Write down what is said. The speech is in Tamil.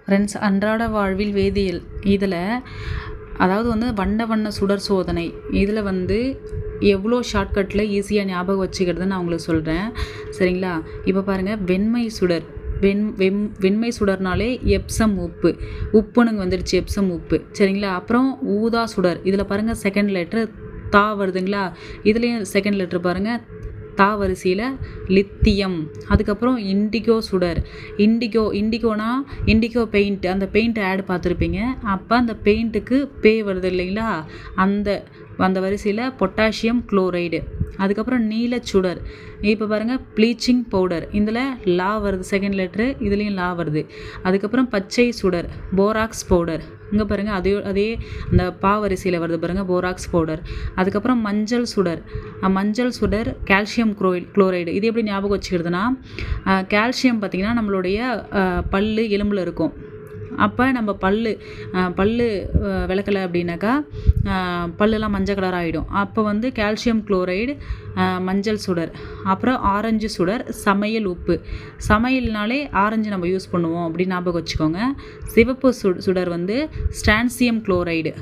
ஃப்ரெண்ட்ஸ், அன்றாட வாழ்வில் வேதியியல் இதில் அதாவது வண்ண வண்ண சுடர் சோதனை இதில் எவ்வளோ ஷார்ட்கட்டில் ஈஸியாக ஞாபகம் வச்சுக்கிறதுன்னு நான் உங்களுக்கு சொல்கிறேன். சரிங்களா? இப்போ பாருங்கள், வெண்மை சுடர். வெண்மை சுடர்னாலே எப்சம் உப்பு, உப்புனுங்க வந்துடுச்சு, எப்சம் உப்பு. சரிங்களா? அப்புறம் ஊதா சுடர். இதில் பாருங்கள், செகண்ட் லெட்ரு தா வருதுங்களா? இதுலேயும் செகண்ட் லெட்ரு பாருங்கள், தா வரிசையில் லித்தியம். அதுக்கப்புறம் இண்டிகோ சுடர். இண்டிகோனா இண்டிகோ பெயிண்ட், அந்த பெயிண்ட் ஆட் பார்த்துருப்பீங்க. அப்போ அந்த பெயிண்ட்டுக்கு பே வருது இல்லைங்களா? அந்த வரிசையில் பொட்டாசியம் குளோரைடு. அதுக்கப்புறம் நீலச்சுடர். இப்போ பாருங்கள், ப்ளீச்சிங் பவுடர். இதில் லா வருது, செகண்ட் லெட்ரு, இதுலேயும் லா வருது. அதுக்கப்புறம் பச்சை சுடர், போராக்ஸ் பவுடர். இங்கே பாருங்கள், அதே அந்த பா வரிசையில் வருது பாருங்கள், போராக்ஸ் பவுடர். அதுக்கப்புறம் மஞ்சள் சுடர் கால்சியம் குளோரைடு. இது எப்படி ஞாபகம் வச்சுக்கிறதுனா, கால்சியம் பார்த்திங்கன்னா நம்மளுடைய பல்லு எலும்பில் இருக்கும். அப்போ நம்ம பல்லு விளக்கலை அப்படின்னாக்கா பல்லுலாம் மஞ்சள் கலர் ஆகிடும். அப்போ கால்சியம் குளோரைடு, மஞ்சள் சுடர். அப்புறம் ஆரஞ்சு சுடர், சமையல் உப்பு. சமையல்னாலே ஆரஞ்சு நம்ம யூஸ் பண்ணுவோம் அப்படின்னு ஞாபகம் வச்சுக்கோங்க. சிவப்பு சுடர் ஸ்டான்சியம் குளோரைடு.